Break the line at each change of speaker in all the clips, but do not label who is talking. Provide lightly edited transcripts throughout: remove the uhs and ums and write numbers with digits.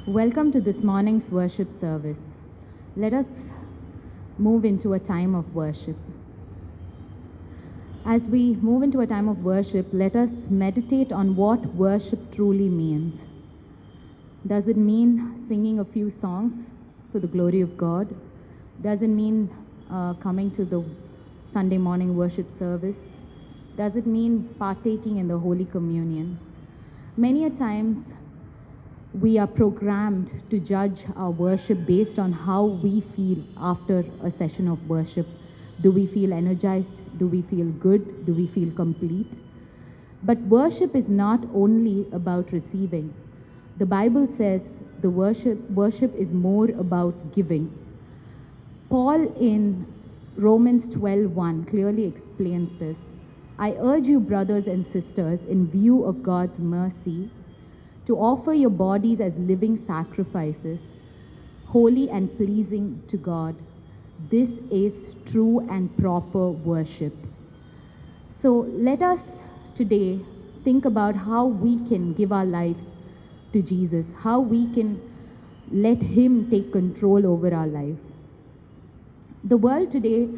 Welcome to this morning's worship service. Let us move into a time of worship. As we move into a time of worship, let us meditate on what worship truly means. Does it mean singing a few songs to the glory of God? Does it mean coming to the Sunday morning worship service? Does it mean partaking in the Holy Communion? Many a times, we are programmed to judge our worship based on how we feel after a session of worship. Do we feel energized? Do we feel good? Do we feel complete? But worship is not only about receiving. The Bible says the worship is more about giving. Paul in Romans 12:1 clearly explains this. I urge you, brothers and sisters, in view of God's mercy, to offer your bodies as living sacrifices, holy and pleasing to God. This is true and proper worship. So let us today think about how we can give our lives to Jesus, how we can let Him take control over our life. The world today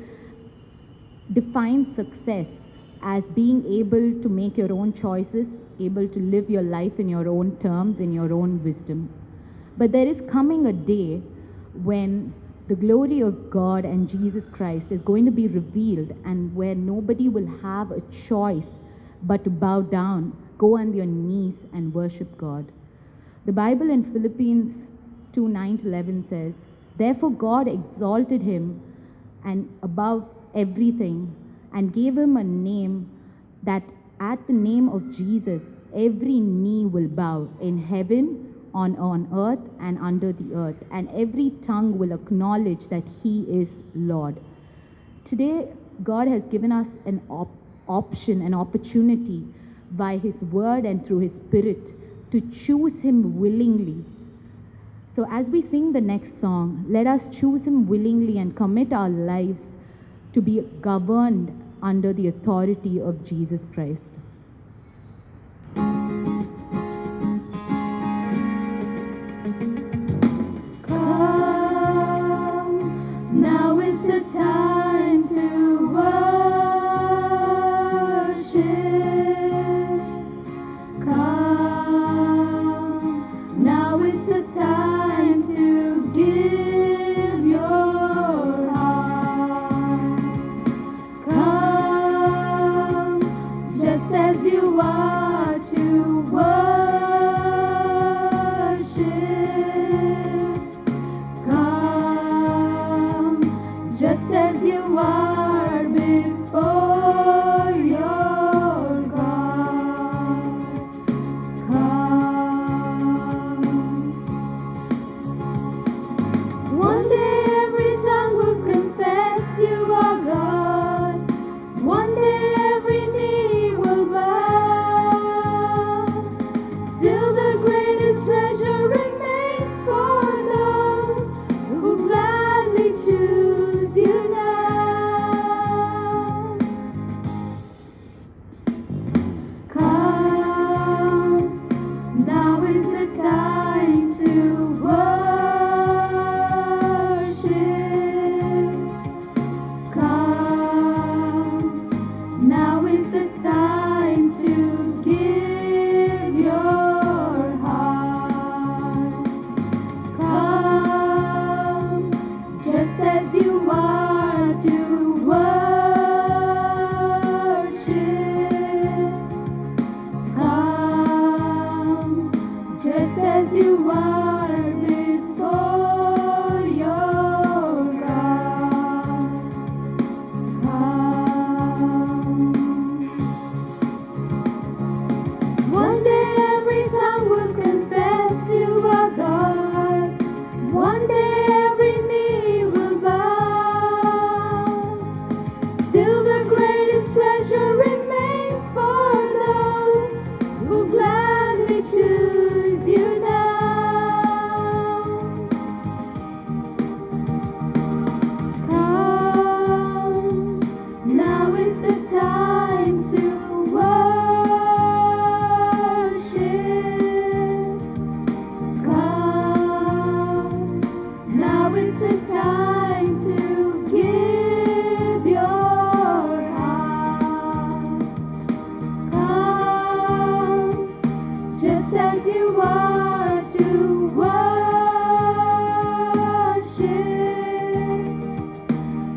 defines success as being able to make your own choices, able to live your life in your own terms, in your own wisdom. But there is coming a day when the glory of God and Jesus Christ is going to be revealed, and where nobody will have a choice but to bow down, go on your knees and worship God. The Bible in Philippians 2:9-11 says, therefore God exalted him and above everything and gave him a name that at the name of Jesus, every knee will bow in heaven, on earth, and under the earth, and every tongue will acknowledge that He is Lord. Today, God has given us an option, an opportunity by His Word and through His Spirit to choose Him willingly. So as we sing the next song, let us choose Him willingly and commit our lives to be governed under the authority of Jesus Christ. Come, now is the time to worship. Come, now is the time to give your heart. Come, just as you are to worship. Come, just as you are before your God. Come. One day every tongue will confess you are God. One day every knee will bow. Still the greatest treasure remains for those who gladly choose you now. Come, now is the time to worship. Come, now is the time to give your heart. Come, just as you are to worship. Come, just as you are before your God. Come. One day every tongue will confess you are God. One day every knee will bow. Still the greatest treasure remains for those who gladly choose you now.
to worship.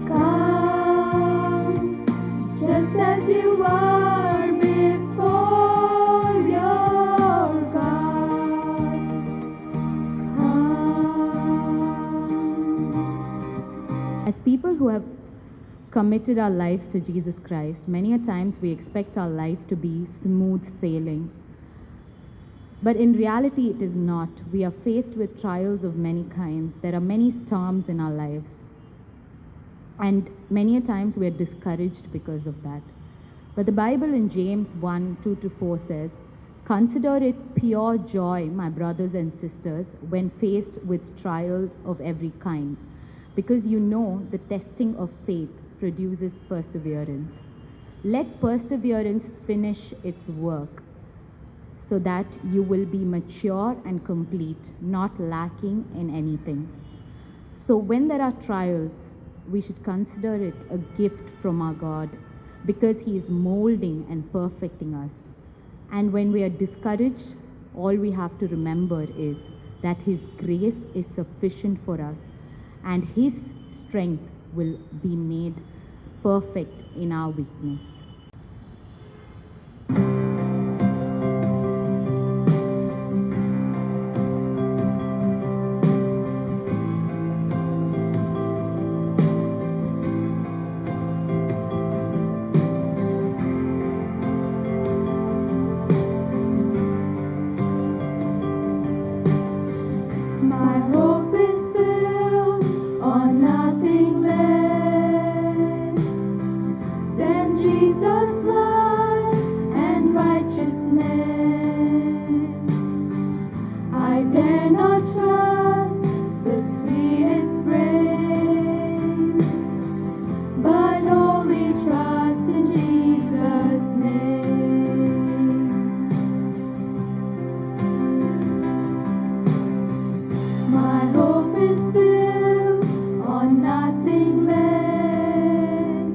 Come just as you are before your God. Come.
As people who have committed our lives to Jesus Christ, many a times we expect our life to be smooth sailing. But in reality, it is not. We are faced with trials of many kinds. There are many storms in our lives. And many a times we are discouraged because of that. But the Bible in James 1:2-4 says, "Consider it pure joy, my brothers and sisters, when faced with trials of every kind, because you know the testing of faith produces perseverance. Let perseverance finish its work, so that you will be mature and complete, not lacking in anything." So when there are trials, we should consider it a gift from our God, because He is molding and perfecting us. And when we are discouraged, all we have to remember is that His grace is sufficient for us, and His strength will be made perfect in our weakness.
My hope is built on nothing less than Jesus' blood and righteousness. I dare not trust the sweetest frame, but wholly trust in Jesus' name. My hope is built on nothing less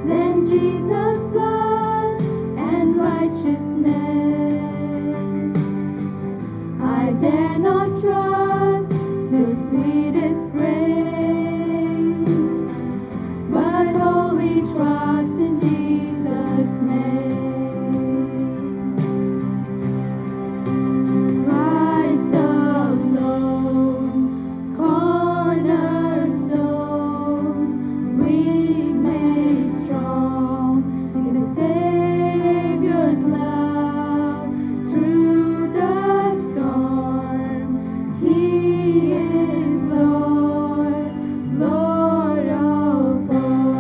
than Jesus' blood and righteousness. I dare not trust the sweetest frame, but wholly trust in Jesus' name. Christ alone, cornerstone, weak made strong in the Savior's love. Through the storm, He is Lord, Lord of all.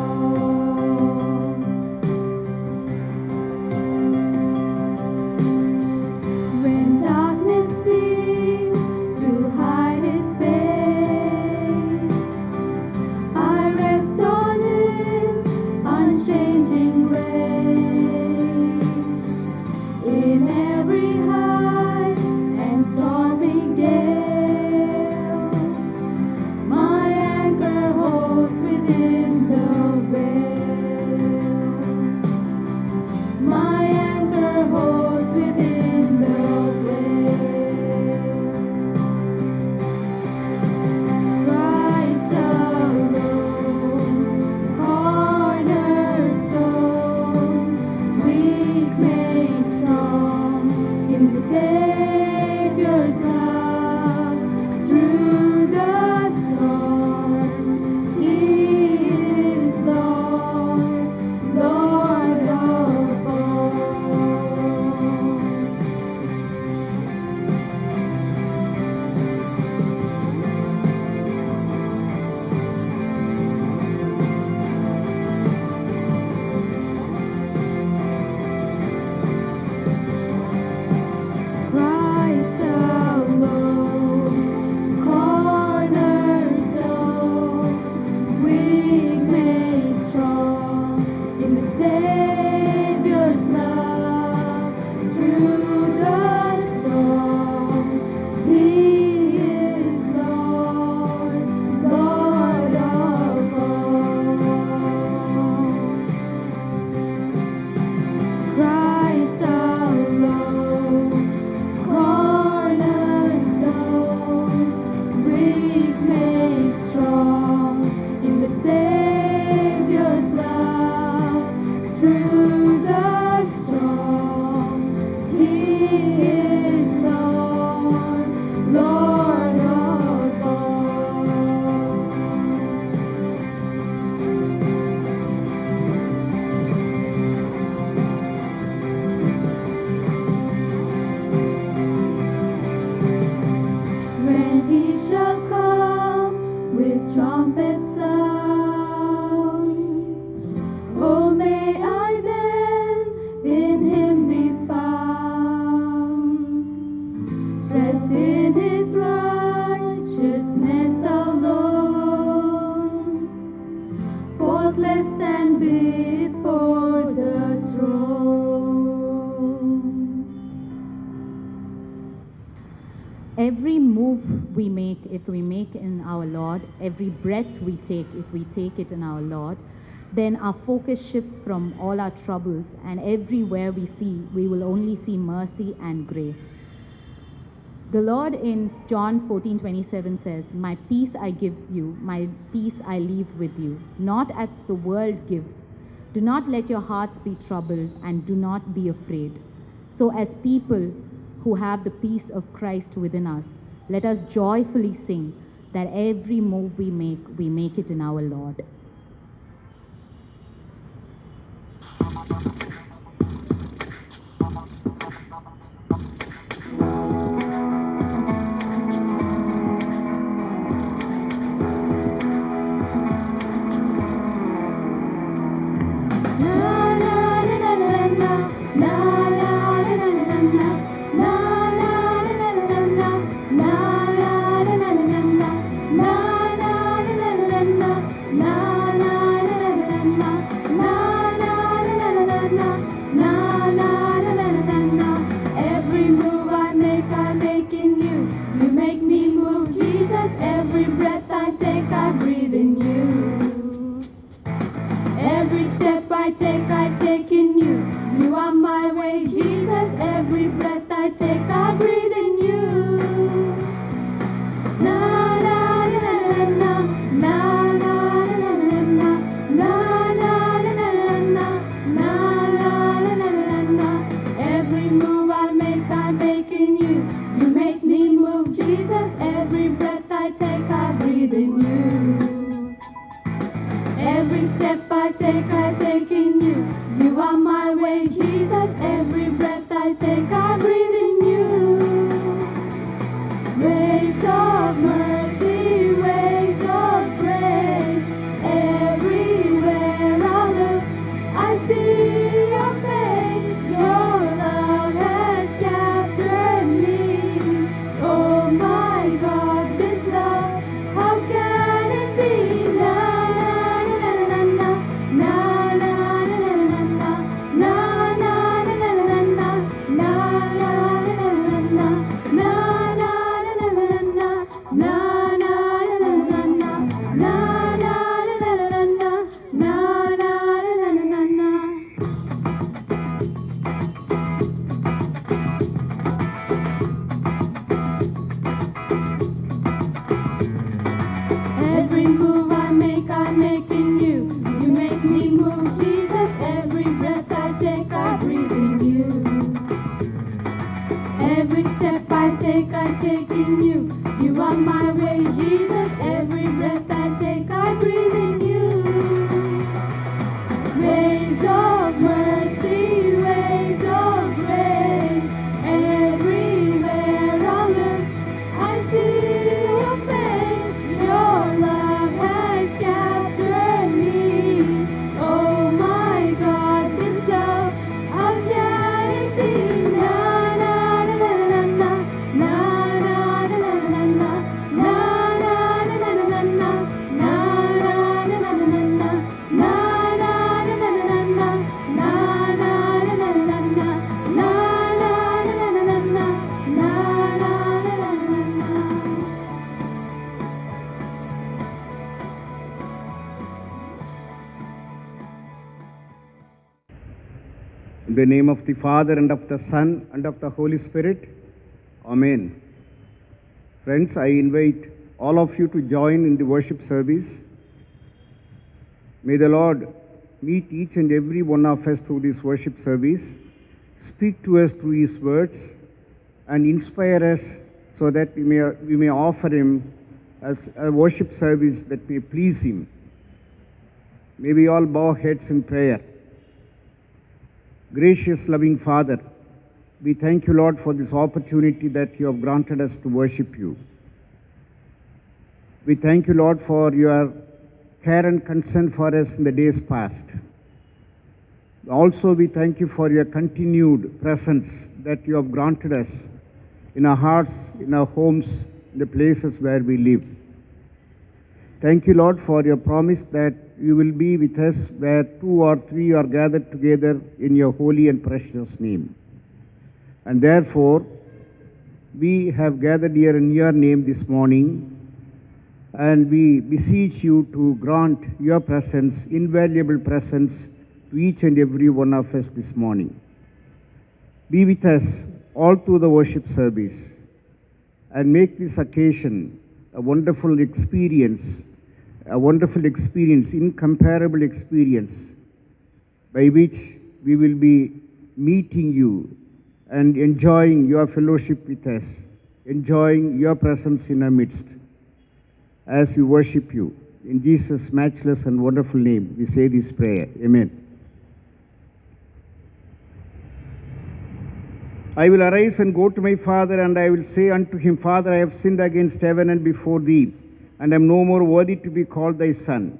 trumpet sound. Oh, may I then in him be found, dressed in his righteousness alone, faultless stand before the throne.
Every move we make, if we make in our Lord, every breath we take, if we take it in our Lord, then our focus shifts from all our troubles, and everywhere we see, we will only see mercy and grace. The Lord in John 14:27 says, "My peace I give you, my peace I leave with you, not as the world gives. Do not let your hearts be troubled, and do not be afraid." So as people who have the peace of Christ within us, let us joyfully sing that every move we make it in our Lord.
Every move I make in you. You make me move, Jesus. Every breath I take, I breathe in you. Every step I take in you. You are my way, Jesus. Every breath I take, I breathe in you. Na na na na na na na na na na. Every move I make in you. You make me move, Jesus. Every breath I take, I breathe in you. Every step I take in you. You are my way, Jesus. Every breath I take, I breathe in you. Waves of mercy, waves of grace. Everywhere I look, I see your face. Your love has captured me. Oh my God, this love, how can it be? Na na na na na na na na na na na na Every move I make in you. You make me move, Jesus. Every breath I take, I breathe in you. Every step I take in you. You are my way, Jesus. Every breath I take, I breathe in you. Waves of mercy, waves of grace. Everywhere I look, I see your face. Your love has captured me. Oh my God, this love, how can it be? Na na na na na na na na na na na na na na na
In the name of the Father, and of the Son, and of the Holy Spirit. Amen. Friends, I invite all of you to join in the worship service. May the Lord meet each and every one of us through this worship service, speak to us through His words, and inspire us so that we may offer Him as a worship service that may please Him. May we all bow heads in prayer. Gracious, loving Father, we thank you, Lord, for this opportunity that you have granted us to worship you. We thank you, Lord, for your care and concern for us in the days past. Also, we thank you for your continued presence that you have granted us in our hearts, in our homes, in the places where we live. Thank you, Lord, for your promise that you will be with us where 2 or 3 are gathered together in your holy and precious name. And therefore, we have gathered here in your name this morning, and we beseech you to grant your presence, invaluable presence, to each and every one of us this morning. Be with us all through the worship service and make this occasion a wonderful experience, incomparable experience, by which we will be meeting you and enjoying your fellowship with us, enjoying your presence in our midst as we worship you. In Jesus' matchless and wonderful name, we say this prayer. Amen. I will arise and go to my father, and I will say unto him, Father, I have sinned against heaven and before thee, and am no more worthy to be called thy son.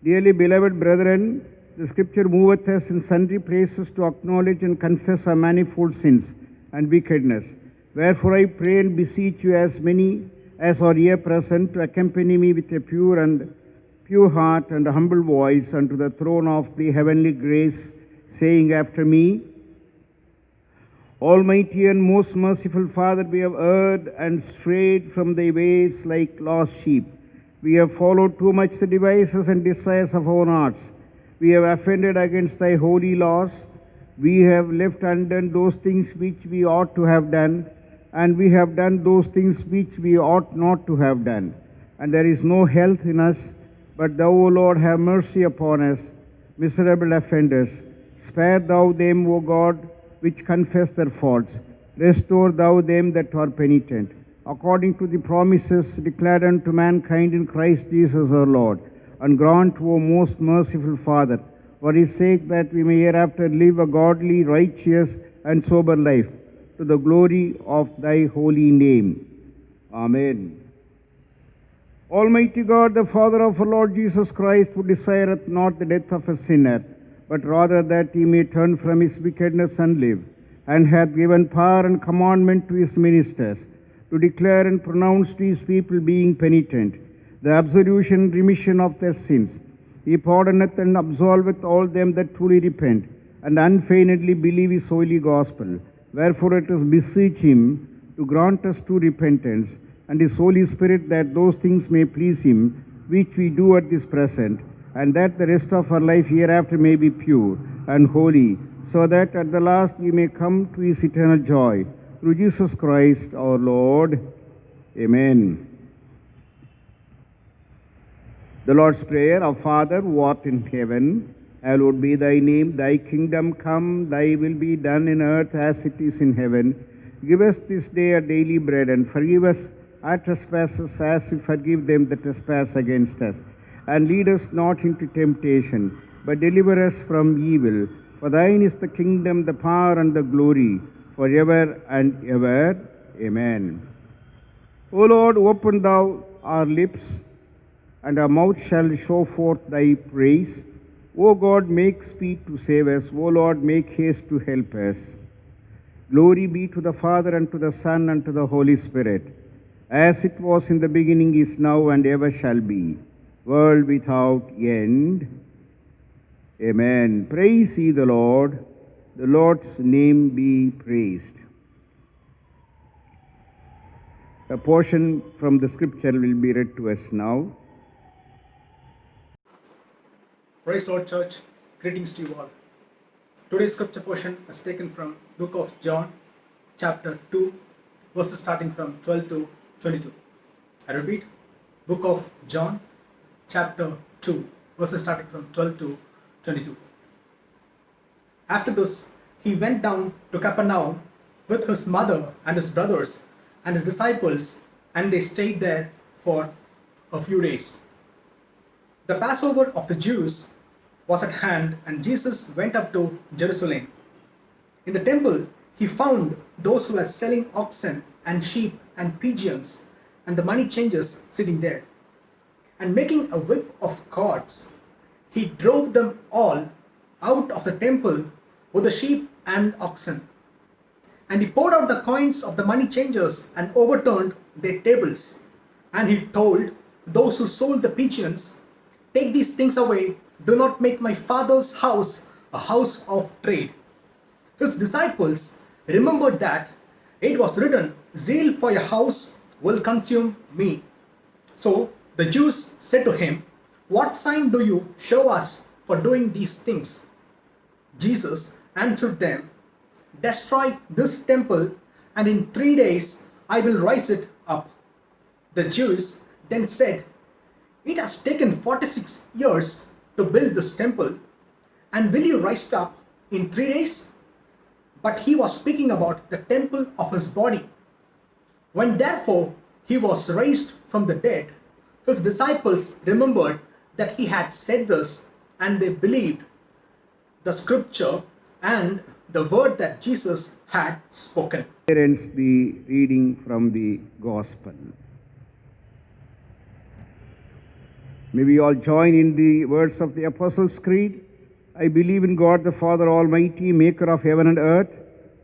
Dearly beloved brethren, the scripture moveth us in sundry places to acknowledge and confess our manifold sins and wickedness. Wherefore I pray and beseech you, as many as are here present, to accompany me with a pure heart and a humble voice unto the throne of the heavenly grace, saying after me, Almighty and most merciful Father, we have erred and strayed from thy ways like lost sheep. We have followed too much the devices and desires of our hearts. We have offended against thy holy laws. We have left undone those things which we ought to have done, and we have done those things which we ought not to have done. And there is no health in us, but thou, O Lord, have mercy upon us, miserable offenders. Spare thou them, O God, which confess their faults. Restore thou them that are penitent, according to the promises declared unto mankind in Christ Jesus our Lord. And grant, O most merciful Father, for his sake, that we may hereafter live a godly, righteous, and sober life, to the glory of thy holy name. Amen. Almighty God, the Father of our Lord Jesus Christ, who desireth not the death of a sinner, but rather that he may turn from his wickedness and live, and hath given power and commandment to his ministers to declare and pronounce to his people, being penitent, the absolution and remission of their sins. He pardoneth and absolveth all them that truly repent, and unfeignedly believe his holy gospel. Wherefore let us beseech him to grant us true repentance, and his Holy Spirit, that those things may please him, which we do at this present, and that the rest of our life hereafter may be pure and holy, so that at the last we may come to his eternal joy. Through Jesus Christ our Lord. Amen. The Lord's Prayer. Our Father, who art in heaven, hallowed be thy name. Thy kingdom come, thy will be done in earth as it is in heaven. Give us this day our daily bread, and forgive us our trespasses as we forgive them that trespass against us. And lead us not into temptation, but deliver us from evil. For thine is the kingdom, the power, and the glory, forever and ever. Amen. O Lord, open thou our lips, and our mouth shall show forth thy praise. O God, make speed to save us. O Lord, make haste to help us. Glory be to the Father, and to the Son, and to the Holy Spirit, as it was in the beginning, is now, and ever shall be, world without end. Amen. Praise ye the Lord. The Lord's name be praised. A portion from the scripture will be read to us now.
Praise Lord Church, greetings to you all. Today's scripture portion is taken from book of John, chapter 2, verses starting from 12 to 22. I repeat, book of John, chapter 2, verses starting from 12 to 22. After this, he went down to Capernaum with his mother and his brothers and his disciples, and they stayed there for a few days. The Passover of the Jews was at hand, and Jesus went up to Jerusalem. In the temple, he found those who were selling oxen and sheep and pigeons, and the money changers sitting there, and making a whip of cords, he drove them all out of the temple with the sheep and oxen. And he poured out the coins of the money changers and overturned their tables. And he told those who sold the pigeons, "Take these things away, do not make my father's house a house of trade." His disciples remembered that it was written, "Zeal for your house will consume me." So the Jews said to him, "What sign do you show us for doing these things?" Jesus answered them, "Destroy this temple, and in 3 days I will rise it up." The Jews then said, "It has taken 46 years to build this temple, and will you rise it up in 3 days?" But he was speaking about the temple of his body. When therefore he was raised from the dead, his disciples remembered that he had said this, and they believed the scripture and the word that Jesus had spoken.
Here ends the reading from the Gospel. May we all join in the words of the Apostles' Creed. I believe in God the Father Almighty, maker of heaven and earth,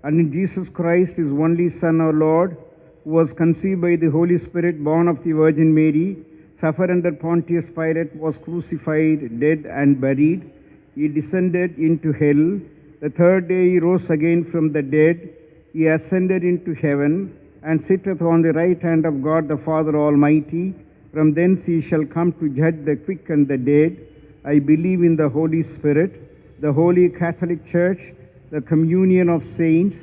and in Jesus Christ, his only Son, our Lord, who was conceived by the Holy Spirit, born of the Virgin Mary, suffered under Pontius Pilate, was crucified, dead, and buried. He descended into hell. The third day he rose again from the dead. He ascended into heaven, and sitteth on the right hand of God the Father Almighty. From thence he shall come to judge the quick and the dead. I believe in the Holy Spirit, the Holy Catholic Church, the communion of saints,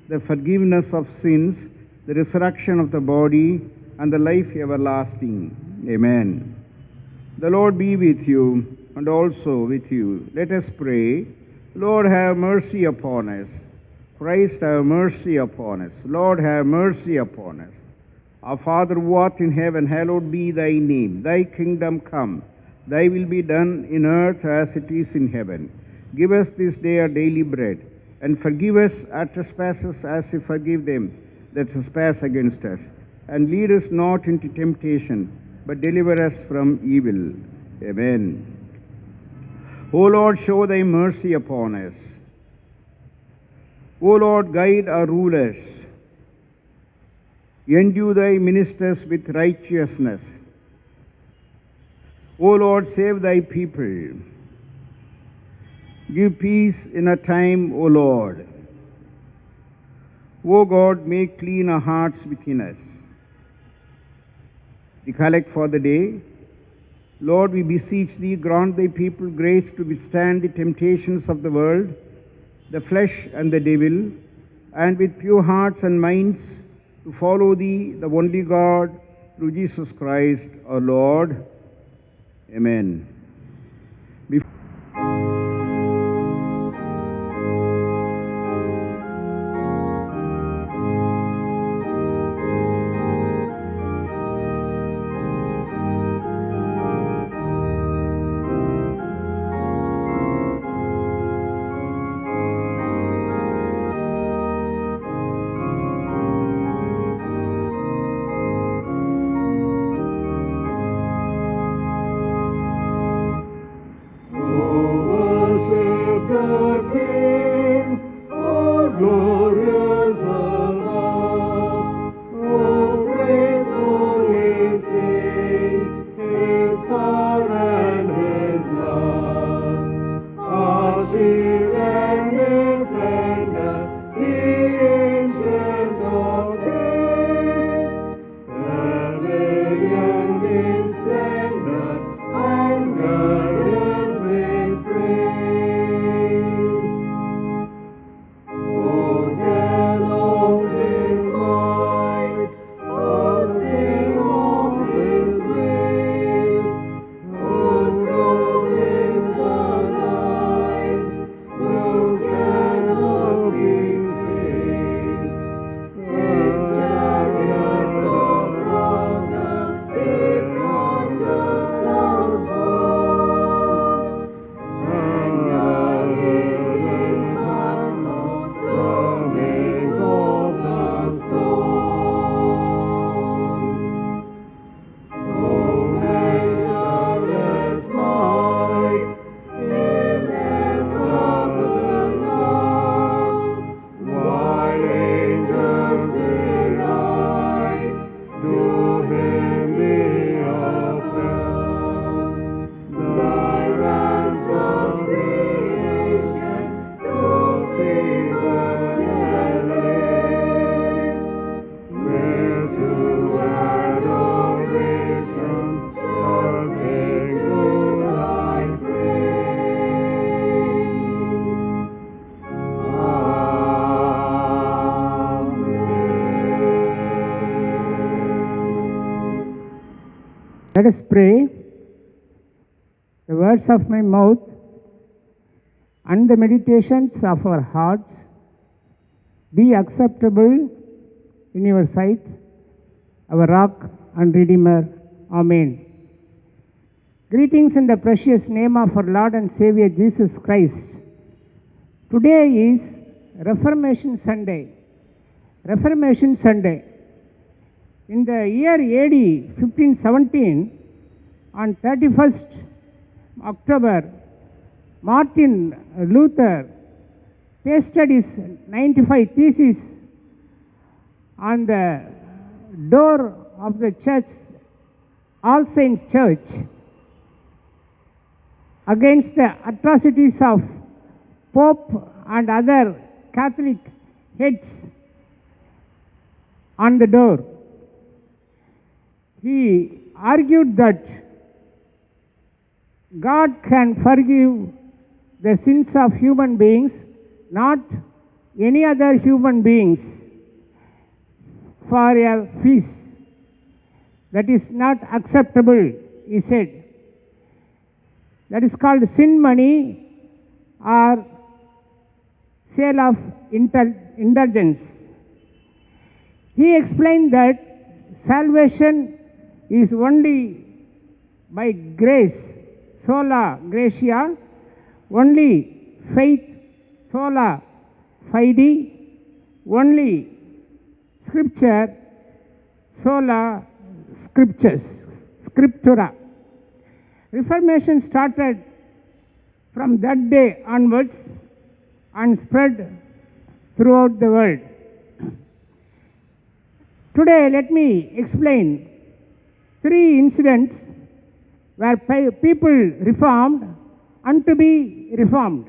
the forgiveness of sins, the resurrection of the body, and the life everlasting. Amen. The Lord be with you, and also with you. Let us pray. Lord, have mercy upon us. Christ, have mercy upon us. Lord, have mercy upon us. Our Father who art in heaven, hallowed be thy name. Thy kingdom come. Thy will be done in earth as it is in heaven. Give us this day our daily bread, and forgive us our trespasses as we forgive them that trespass against us. And lead us not into temptation, but deliver us from evil. Amen. O Lord, show thy mercy upon us. O Lord, guide our rulers. Endue thy ministers with righteousness. O Lord, save thy people. Give peace in a time, O Lord. O God, make clean our hearts within us. The collect for the day. Lord, we beseech thee, grant thy people grace to withstand the temptations of the world, the flesh and the devil, and with pure hearts and minds to follow thee, the only God, through Jesus Christ our Lord. Amen.
Let us pray. The words of my mouth and the meditations of our hearts be acceptable in your sight, our rock and redeemer. Amen. Greetings in the precious name of our Lord and Savior Jesus Christ. Today is Reformation Sunday. Reformation Sunday. In the year AD 1517, on 31st October, Martin Luther pasted his 95 Theses on the door of the church, All Saints Church, against the atrocities of Pope and other Catholic heads on the door. He argued that God can forgive the sins of human beings, not any other human beings, for a feast. That is not acceptable, he said. That is called sin money or sale of indulgence. He explained that salvation is only by grace, sola gratia, only faith, sola fide, only scripture, sola scriptura. Reformation started from that day onwards and spread throughout the world. Today, let me explain 3 incidents where people reformed and to be reformed.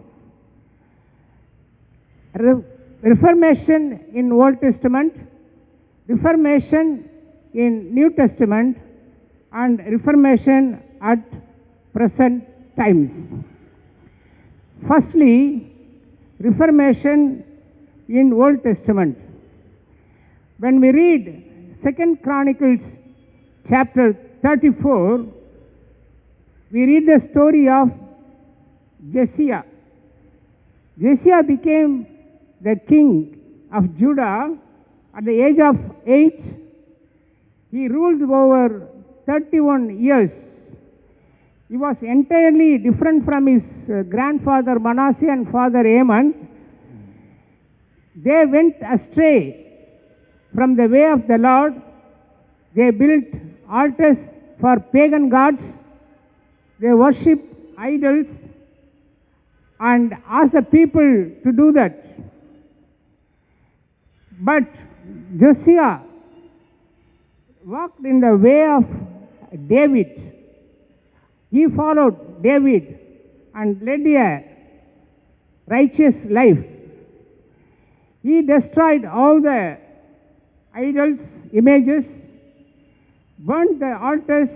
Reformation in Old Testament, Reformation in New Testament, and Reformation at present times. Firstly, Reformation in Old Testament. When we read 2 Chronicles chapter 34, we read the story of Josiah. Josiah became the king of Judah at the age of 8. He ruled over 31 years. He was entirely different from his grandfather Manasseh and father Amon. They went astray from the way of the Lord. They built altars for pagan gods. They worship idols and asked the people to do that. But Josiah walked in the way of David. He followed David and led a righteous life. He destroyed all the idols, images, burnt the altars.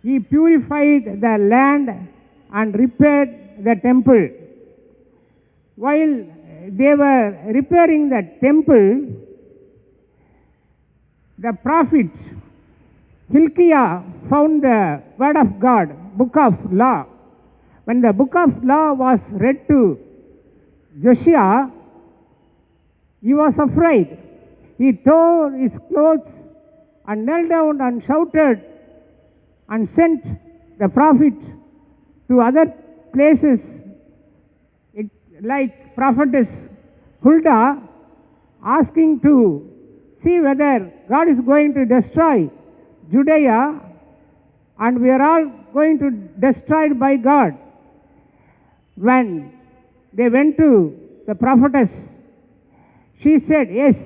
He purified the land and repaired the temple. While they were repairing the temple, the prophet Hilkiah found the word of God, book of law. When the book of law was read to Josiah, he was afraid. He tore his clothes and knelt down and shouted and sent the prophet to other places, like prophetess Huldah, asking to see whether God is going to destroy Judea and we are all going to destroyed by God. When they went to the prophetess, she said, yes,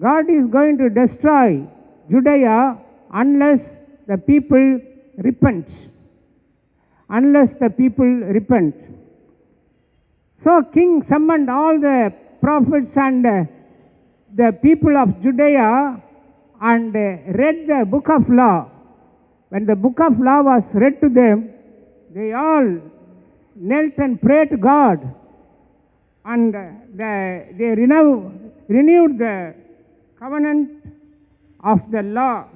God is going to destroy Judea unless the people repent. Unless the people repent. So king summoned all the prophets and the people of Judea and read the book of law. When the book of law was read to them, they all knelt and prayed to God, and they renewed the covenant of the law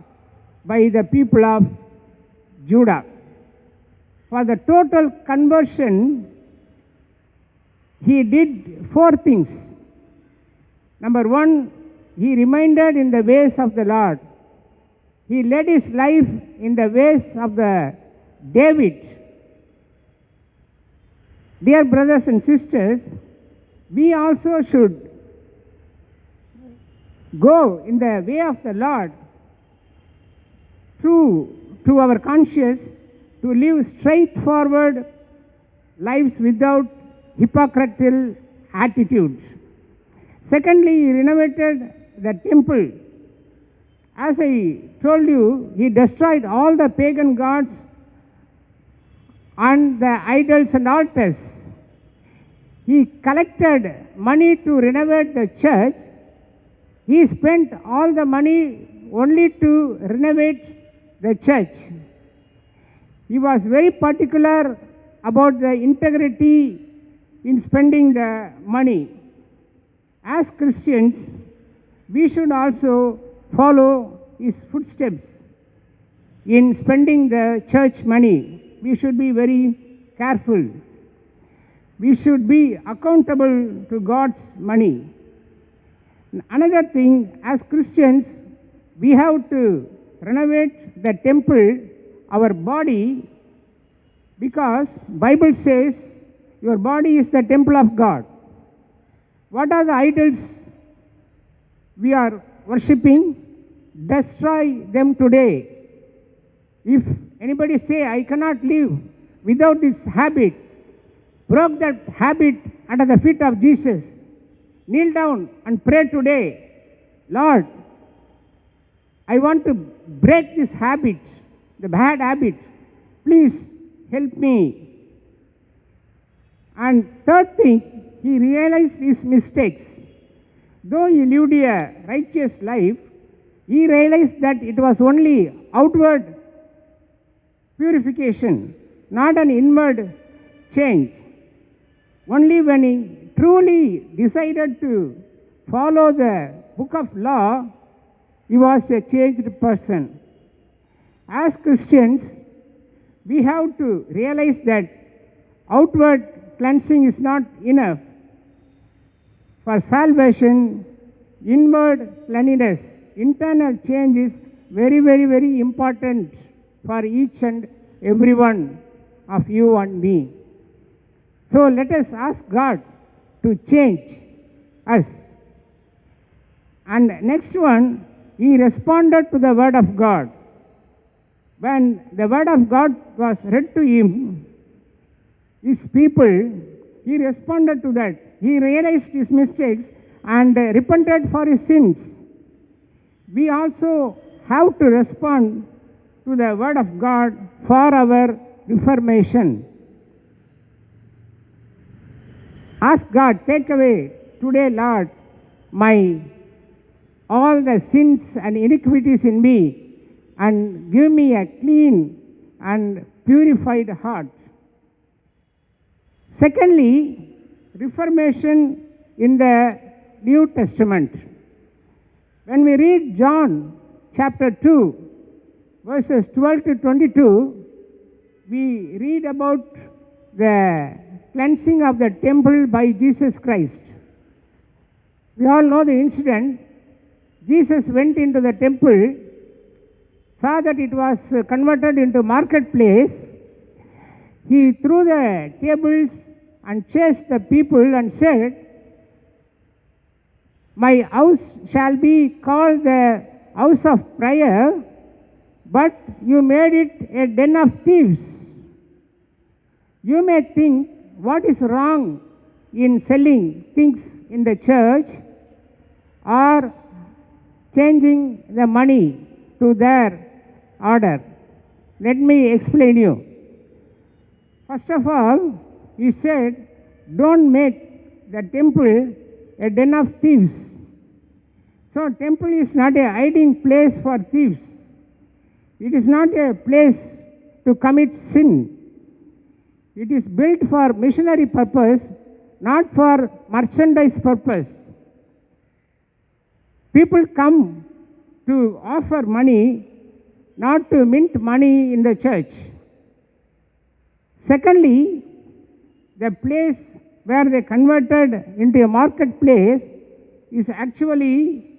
by the people of Judah. For the total conversion, he did 4 things. Number 1, he remained in the ways of the Lord. He led his life in the ways of the David. Dear brothers and sisters, we also should go in the way of the Lord true to our conscience, to live straightforward lives without hypocritical attitudes. Secondly, he renovated the temple. As I told you, he destroyed all the pagan gods and the idols and altars. He collected money to renovate the church. He spent all the money only to renovate the church. He was very particular about the integrity in spending the money. As Christians, we should also follow his footsteps in spending the church money. We should be very careful. We should be accountable to God's money. Another thing, as Christians, we have to renovate the temple, our body, because Bible says your body is the temple of God. What are the idols we are worshipping? Destroy them today. If anybody say, I cannot live without this habit, broke that habit under the feet of Jesus, kneel down and pray today, Lord, I want to break this habit, the bad habit. Please help me. And third thing, he realized his mistakes. Though he lived a righteous life, he realized that it was only outward purification, not an inward change. Only when he truly decided to follow the book of law, he was a changed person. As Christians, we have to realize that outward cleansing is not enough. For salvation, inward cleanliness, internal change is very, very, very important for each and every one of you and me. So let us ask God to change us. And next one, he responded to the word of God. When the word of God was read to him, his people, he responded to that. He realized his mistakes and repented for his sins. We also have to respond to the word of God for our reformation. Ask God, take away today, Lord, all the sins and iniquities in me, and give me a clean and purified heart. Secondly, reformation in the New Testament. When we read John chapter 2, verses 12 to 22, we read about the cleansing of the temple by Jesus Christ. We all know the incident. Jesus went into the temple, saw that it was converted into marketplace. He threw the tables and chased the people and said, my house shall be called the house of prayer, but you made it a den of thieves. You may think, what is wrong in selling things in the church or changing the money to their order? Let me explain you. First of all, he said, don't make the temple a den of thieves. So temple is not a hiding place for thieves. It is not a place to commit sin. It is built for missionary purpose, not for merchandise purpose. People come to offer money not to mint money in the church. Secondly, the place where they converted into a marketplace is actually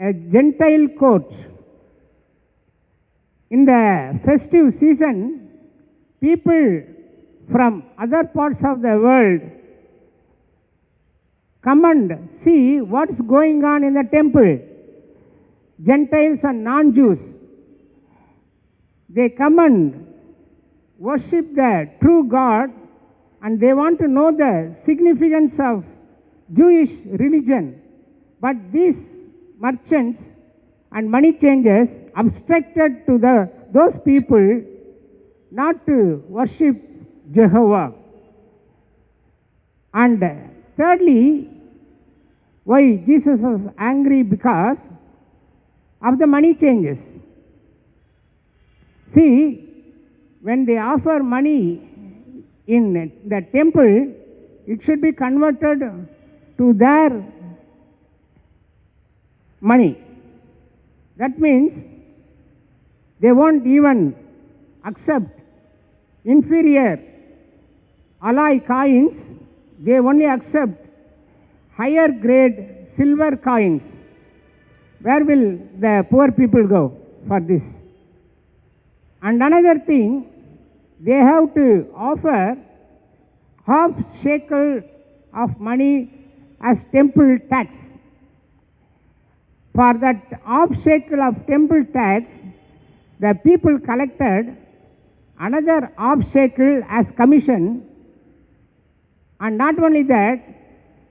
a Gentile court. In the festive season, people from other parts of the world come and see what's going on in the temple. Gentiles and non-Jews, they come and worship the true God, and they want to know the significance of Jewish religion. But these merchants and money changers obstructed to those people not to worship Jehovah. And thirdly, why Jesus was angry? Because of the money changers. See, when they offer money in the temple, it should be converted to their money. That means they won't even accept inferior alloy coins, they only accept higher grade silver coins. Where will the poor people go for this? And another thing, they have to offer half shekel of money as temple tax. For that half shekel of temple tax, the people collected another half shekel as commission. And not only that,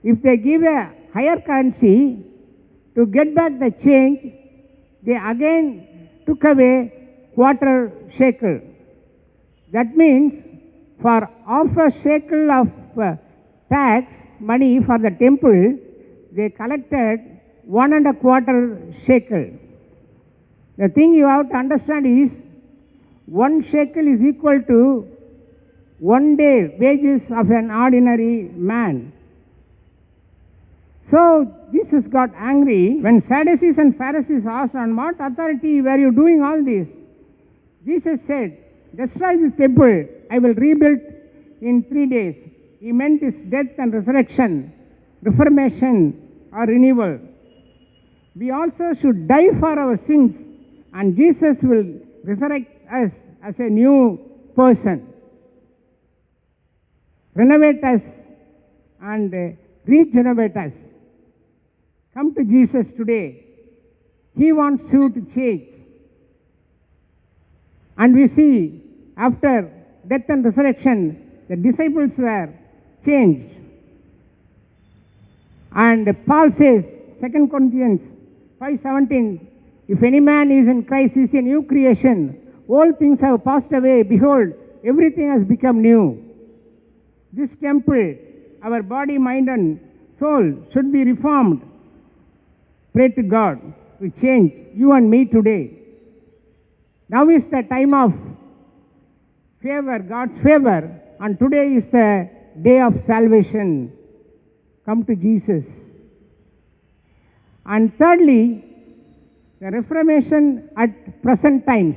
if they give a higher currency, to get back the change, they again took away quarter shekel. That means for half a shekel of tax money for the temple, they collected 1.25 shekel. The thing you have to understand is 1 shekel is equal to 1 day wages of an ordinary man. So Jesus got angry when Sadducees and Pharisees asked, on what authority were you doing all this? Jesus said, destroy this temple, I will rebuild in 3 days. He meant his death and resurrection, reformation or renewal. We also should die for our sins, and Jesus will resurrect us as a new person, renovate us and regenerate us. Come to Jesus today. He wants you to change. And we see after death and resurrection, the disciples were changed. And Paul says, 2 Corinthians 5:17, if any man is in Christ, he is a new creation. All things have passed away. Behold, everything has become new. This temple, our body, mind and soul should be reformed. Pray to God to change you and me today. Now is the time of favor, God's favor, and today is the day of salvation. Come to Jesus. And thirdly, the Reformation at present times.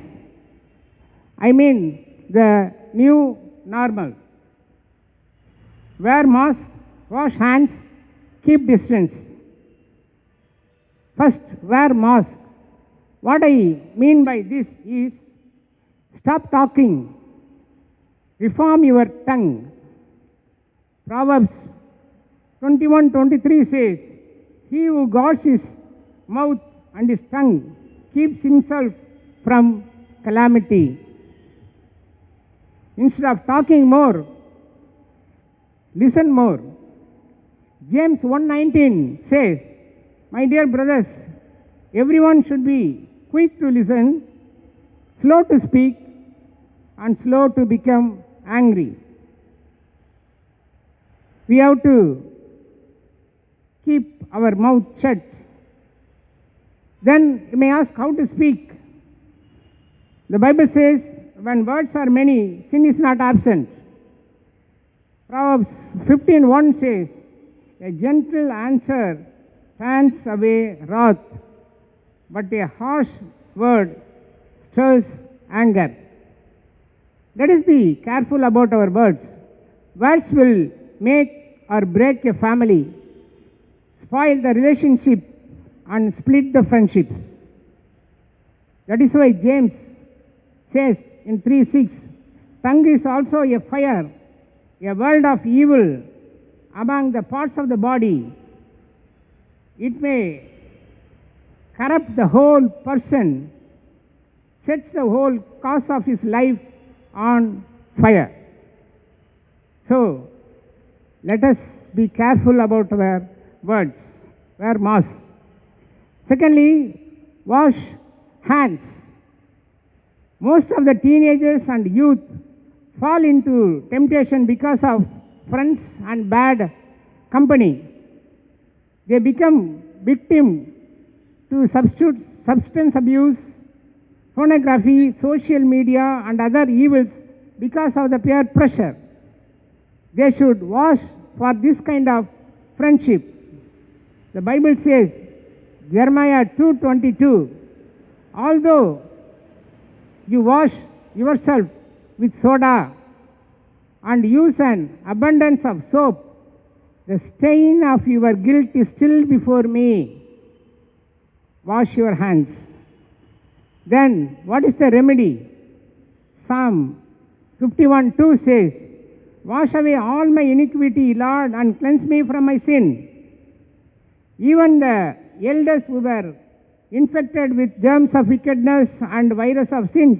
I mean the new normal. Wear mask, wash hands, keep distance. First, wear mask. What I mean by this is, stop talking. Reform your tongue. Proverbs 21:23 says, he who guards his mouth and his tongue keeps himself from calamity. Instead of talking more, listen more. James 1:19 says, my dear brothers, everyone should be quick to listen, slow to speak, and slow to become angry. We have to keep our mouth shut. Then you may ask how to speak. The Bible says, when words are many, sin is not absent. Proverbs 15:1 says, a gentle answer turns away wrath, but a harsh word stirs anger. Let us be careful about our words. Words will make or break a family, spoil the relationship, and split the friendships. That is why James says in 3:6, tongue is also a fire, a world of evil among the parts of the body. It may corrupt the whole person, sets the whole course of his life on fire. So, let us be careful about our words. Wear mask. Secondly, wash hands. Most of the teenagers and youth fall into temptation because of friends and bad company. They become victim to substance abuse, pornography, social media, and other evils because of the peer pressure. They should watch for this kind of friendship. The Bible says, Jeremiah 2:22, although you wash yourself with soda and use an abundance of soap, the stain of your guilt is still before me. Wash your hands. Then, what is the remedy? Psalm 51:2 says, wash away all my iniquity, Lord, and cleanse me from my sin. Even the elders who were infected with germs of wickedness and virus of sins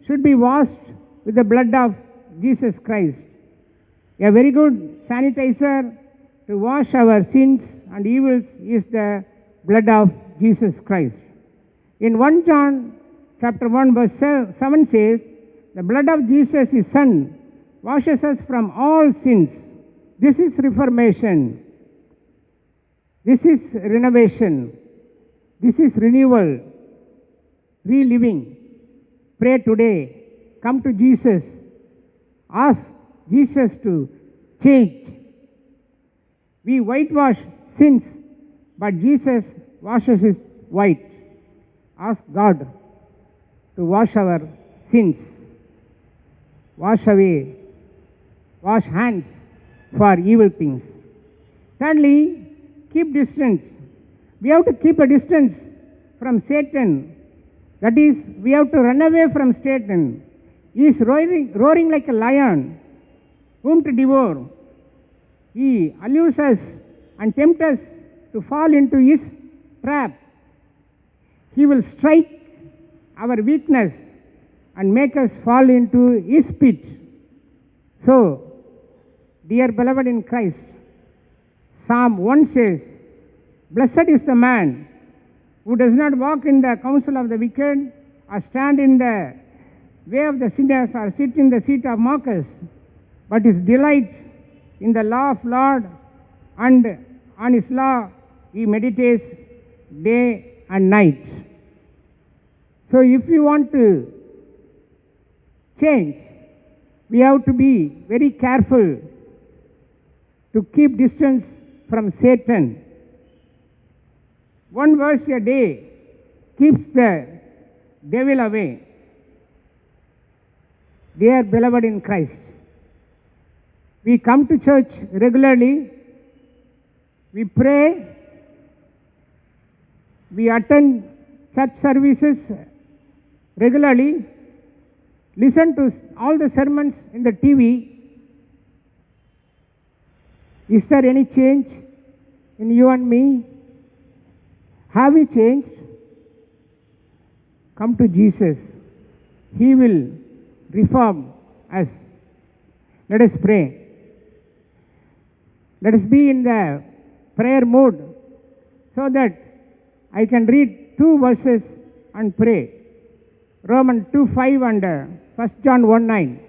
should be washed with the blood of Jesus Christ. A very good sanitizer to wash our sins and evils is the blood of Jesus Christ. In 1 John chapter 1 verse 7 says, the blood of Jesus, his son, washes us from all sins. This is reformation. This is renovation. This is renewal, reliving. Pray today. Come to Jesus. Ask Jesus to change. We whitewash sins, but Jesus washes it white. Ask God to wash our sins. Wash away. Wash hands for evil things. Thirdly, keep distance. We have to keep a distance from Satan. That is, we have to run away from Satan. He is roaring like a lion, whom to devour. He allures us and tempts us to fall into his trap. He will strike our weakness and make us fall into his pit. So, dear beloved in Christ, Psalm 1 says, blessed is the man who does not walk in the counsel of the wicked, or stand in the way of the sinners, or sit in the seat of mockers, but his delight in the law of Lord, and on his law he meditates day and night. So if we want to change, we have to be very careful to keep distance from Satan. One verse a day keeps the devil away. Dear beloved in Christ, we come to church regularly, we pray, we attend church services regularly, listen to all the sermons in the TV. Is there any change in you and me? Have we changed? Come to Jesus. He will reform us. Let us pray. Let us be in the prayer mood so that I can read 2 verses and pray. Romans 2:5 and 1 John 1:9.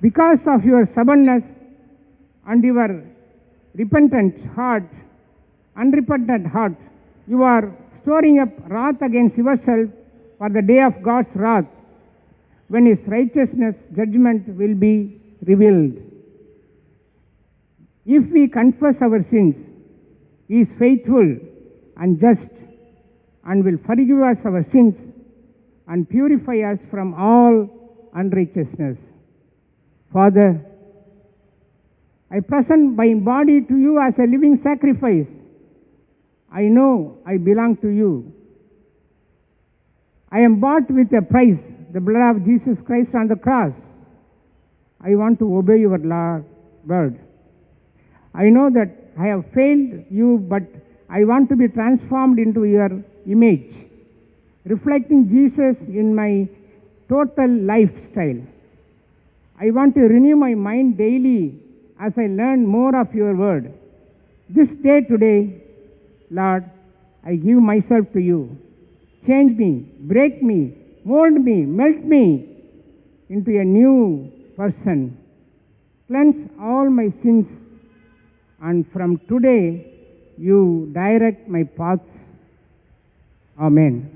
Because of your stubbornness and your unrepentant heart, you are storing up wrath against yourself for the day of God's wrath, when his righteousness judgment will be revealed. If we confess our sins, he is faithful and just and will forgive us our sins and purify us from all unrighteousness. Father, I present my body to you as a living sacrifice. I know I belong to you. I am bought with a price, the blood of Jesus Christ on the cross. I want to obey your word. I know that I have failed you, but I want to be transformed into your image, reflecting Jesus in my total lifestyle. I want to renew my mind daily as I learn more of your word. This day today, Lord, I give myself to you. Change me, break me, mold me, melt me into a new person. Cleanse all my sins, and from today you direct my paths. Amen.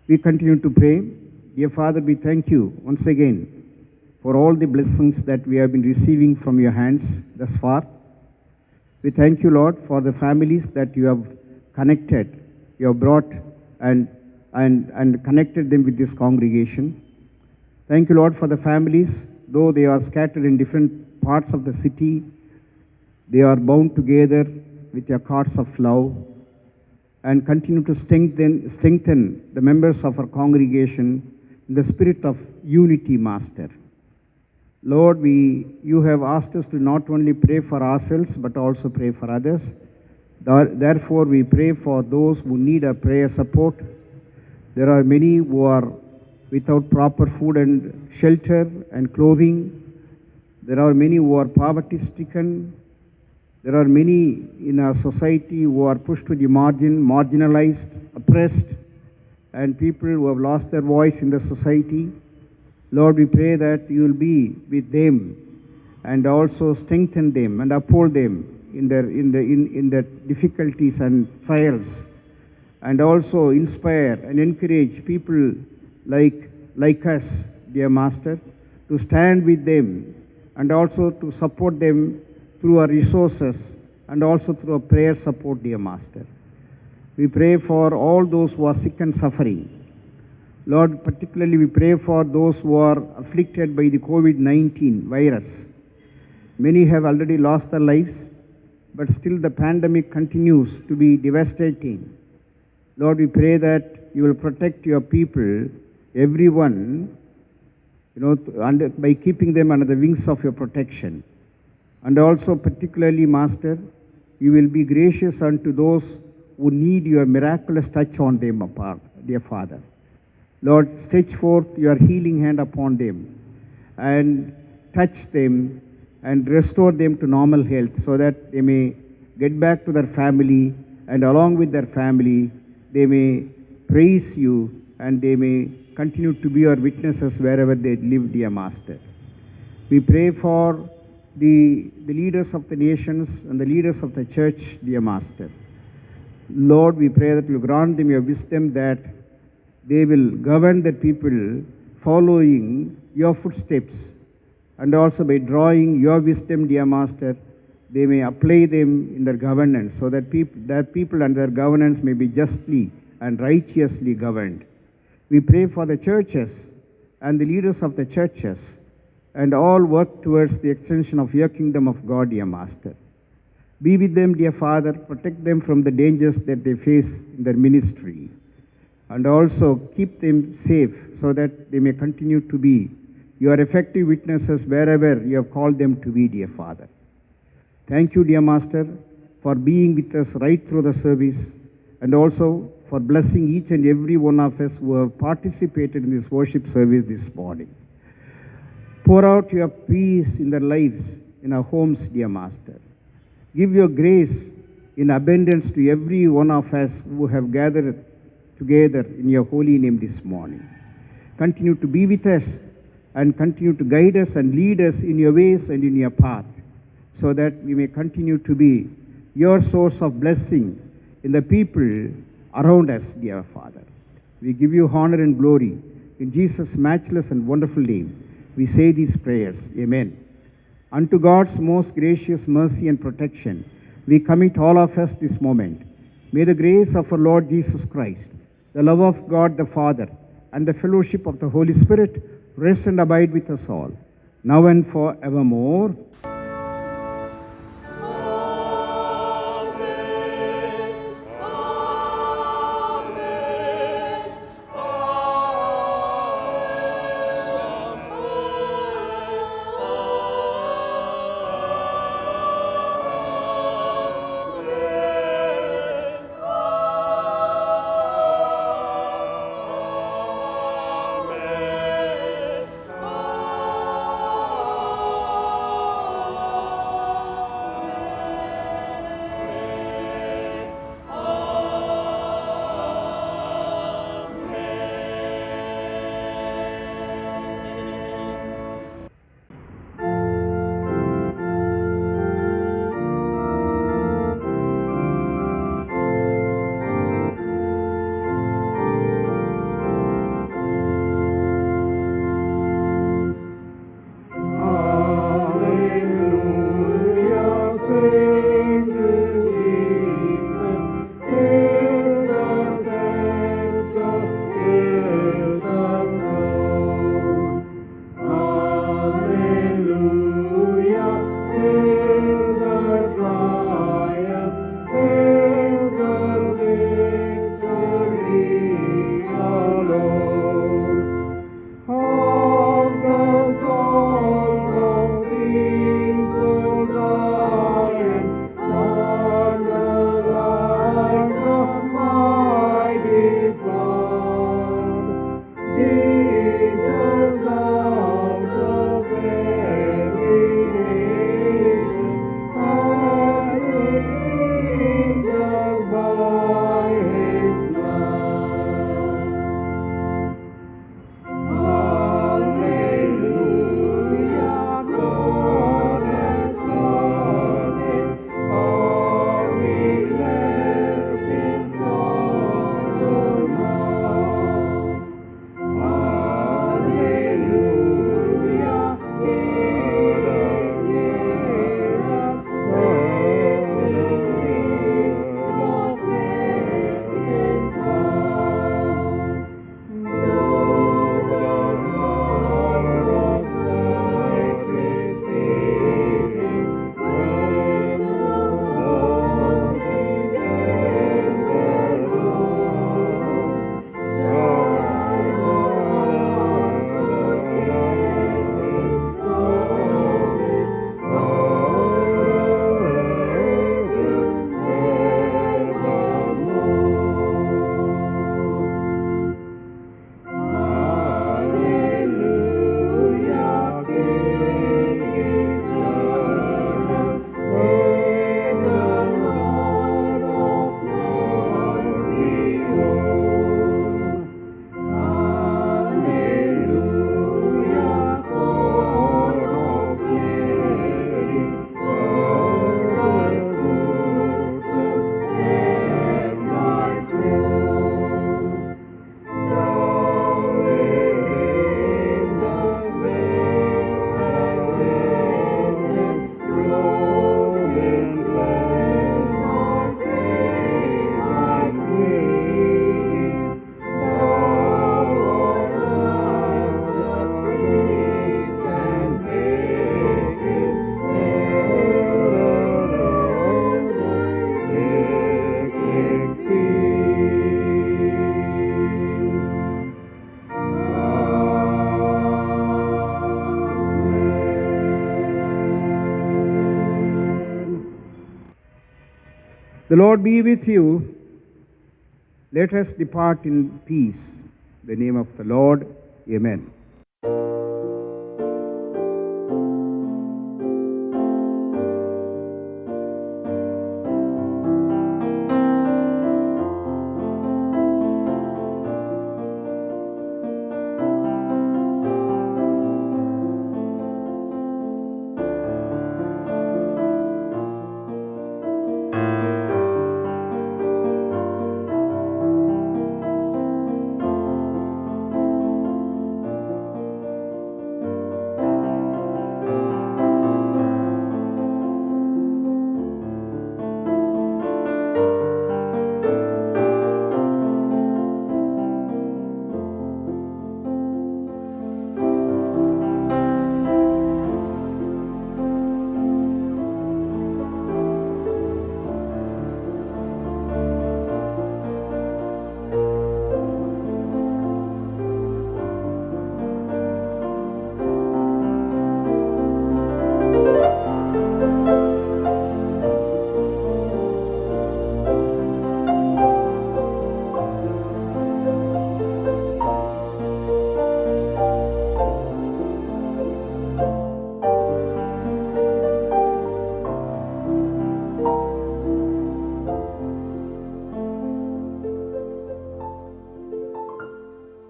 We continue to pray. Dear Father, we thank you once again for all the blessings that we have been receiving from your hands thus far. We thank you, Lord, for the families that you have connected, you have brought and connected them with this congregation. Thank you, Lord, for the families, though they are scattered in different parts of the city, they are bound together with your cords of love, and continue to strengthen the members of our congregation in the spirit of unity, Master. Lord, you have asked us to not only pray for ourselves, but also pray for others. Therefore, we pray for those who need a prayer support. There are many who are without proper food and shelter and clothing. There are many who are poverty-stricken. There are many in our society who are pushed to the margin, marginalized, oppressed, and people who have lost their voice in the society. Lord, we pray that you will be with them and also strengthen them and uphold them in their difficulties and trials, and also inspire and encourage people like us, dear Master, to stand with them and also to support them through our resources and also through our prayer support, dear Master. We pray for all those who are sick and suffering. Lord, particularly we pray for those who are afflicted by the COVID-19 virus. Many have already lost their lives, but still the pandemic continues to be devastating. Lord, we pray that you will protect your people, everyone, by keeping them under the wings of your protection. And also particularly, Master, you will be gracious unto those who need your miraculous touch on them, dear Father. Lord, stretch forth your healing hand upon them and touch them and restore them to normal health so that they may get back to their family, and along with their family, they may praise you and they may continue to be your witnesses wherever they live, dear Master. We pray for the leaders of the nations and the leaders of the church, dear Master. Lord, we pray that you grant them your wisdom, that they will govern the people following your footsteps, and also by drawing your wisdom, dear Master, they may apply them in their governance so that people and their governance may be justly and righteously governed. We pray for the churches and the leaders of the churches, and all work towards the extension of your kingdom of God, dear Master. Be with them, dear Father, protect them from the dangers that they face in their ministry, and also keep them safe so that they may continue to be your effective witnesses wherever you have called them to be, dear Father. Thank you, dear Master, for being with us right through the service, and also for blessing each and every one of us who have participated in this worship service this morning. Pour out your peace in their lives, in our homes, dear Master. Give your grace in abundance to every one of us who have gathered together in your holy name this morning. Continue to be with us and continue to guide us and lead us in your ways and in your path, so that we may continue to be your source of blessing in the people around us, dear Father. We give you honor and glory. In Jesus' matchless and wonderful name, we say these prayers. Amen. Unto God's most gracious mercy and protection, we commit all of us this moment. May the grace of our Lord Jesus Christ, the love of God the Father, and the fellowship of the Holy Spirit rest and abide with us all, now and forevermore. The Lord be with you. Let us depart in peace. In the name of the Lord, amen.